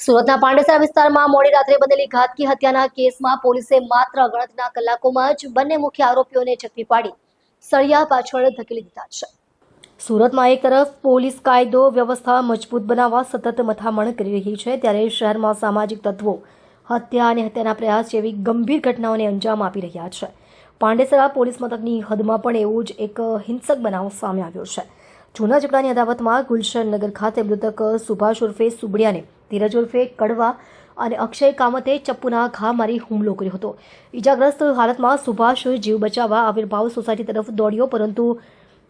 સુરતના પાંડેસરા વિસ્તારમાં મોડી રાત્રે બનેલી ઘાતકી હત્યાના કેસમાં પોલીસે માત્ર ગણતરીના કલાકોમાં જ બંને મુખ્ય આરોપીઓને ઝડપી પાડી સળિયા પાછળ ધકેલી દીધા છે। સુરતમાં એક તરફ પોલીસ કાયદો વ્યવસ્થા મજબૂત બનાવવા સતત મથામણ કરી રહી છે, ત્યારે શહેરમાં સામાજિક તત્વો હત્યા અને હત્યાના પ્રયાસ જેવી ગંભીર ઘટનાઓને અંજામ આપી રહ્યા છે। પાંડેસરા પોલીસ મથકની હદમાં પણ એવો જ એક હિંસક બનાવ સામે આવ્યો છે। જૂના ઝઘડાની અદાવતમાં ગુલશન નગર ખાતે મૃતક સુભાષ ઉર્ફે સુબડિયાને ધીરજ ઉર્ફે કડવા અને અક્ષય કામતે ચપ્પુના ઘા મારી હુમલો કર્યો હતો। ઈજાગ્રસ્ત હાલતમાં સુભાષ જીવ બચાવવા આવિર્ભાવ સોસાયટી તરફ દોડ્યો, પરંતુ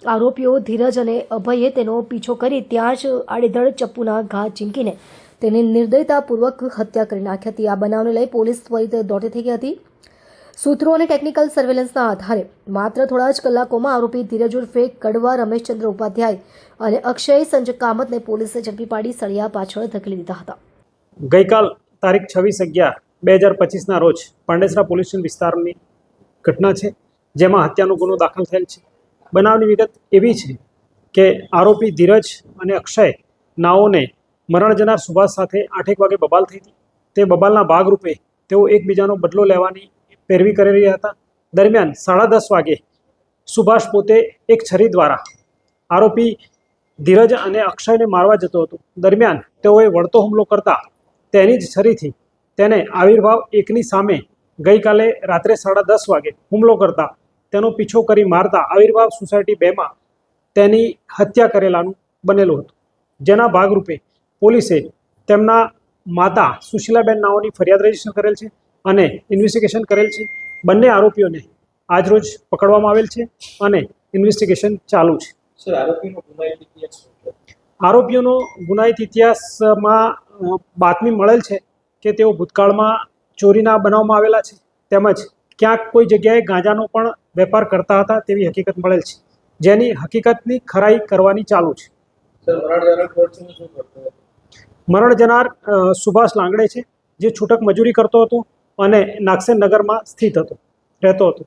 આરોપીઓ ધીરજ અને અભયે તેનો પીછો કરી ત્યાં જ આડેધડ ચપ્પુના ઘા ઝીંકીને તેની નિર્દયતાપૂર્વક હત્યા કરી નાખી હતી। આ બનાવને લઈ પોલીસ ત્વરિત દોડતી થઈ ગઈ હતી। સૂત્રો અને ટેકનિકલ સર્વેલન્સના આધારે માત્ર થોડા જ કલાકોમાં આરોપી ધીરજ ઉર્ફે કડવા, રમેશચંદ્ર ઉપાધ્યાય અને અક્ષય સંજય કામતને પોલીસે ઝડપી પાડી સળિયા પાછળ ધકેલી દીધા હતા। ગઈકાલ તારીખ 26/11/2025ના રોજ પાંડેસરા પોલીસ સ્ટેશન વિસ્તારની ઘટના છે, જેમાં હત્યાનો ગુનો દાખલ થયેલ છે। બનાવની વિગત એવી છે કે આરોપી ધીરજ અને અક્ષય નાઓને મરણ જનાર સુભાષ સાથે 8 વાગે બબાલ થઈ હતી। તે બબાલના ભાગરૂપે તેઓ એકબીજાનો બદલો લેવાની પેરવી કરી રહ્યા હતા। દરમિયાન 10:30 વાગે સુભાષ પોતે એક છરી દ્વારા આરોપી ધીરજ અને અક્ષયને મારવા જતો હતો। દરમિયાન તેઓએ વળતો હુમલો કરતા તેની જ છરીથી તેને આવિર્ભાવ 1ની સામે ગઈકાલે રાત્રે 10:30 વાગે હુમલો કરતા તેનો પીછો કરી મારતા આવિર્ભાવ સોસાયટી 2માં તેની હત્યા કરેલાનું બનેલું હતું। જેના ભાગરૂપે પોલીસે તેમના માતા સુશીલાબેન નાઓની ફરિયાદ રજીસ્ટર કરેલ છે અને ઇન્વેસ્ટિગેશન કરેલ છે। બંને આરોપીઓને આજરોજ પકડવામાં આવેલ છે અને ઇન્વેસ્ટિગેશન ચાલુ છે। આરોપીઓનો ગુનાહિત ઇતિહાસમાં બાતમી મળેલ છે કે તેઓ ભૂતકાળમાં ચોરીના બનાવમાં આવેલા છે, તેમજ ક્યાંક કોઈ જગ્યાએ ગાંજાનો પણ વેપાર કરતા હતા તેવી હકીકત મળેલ છે, જેની હકીકતની ખરાઈ કરવાની ચાલુ છે। મરણ જનાર સુભાષ લાંગડે છે, જે છૂટક મજૂરી કરતો હતો અને નાગસેન નગરમાં રહેતો હતો।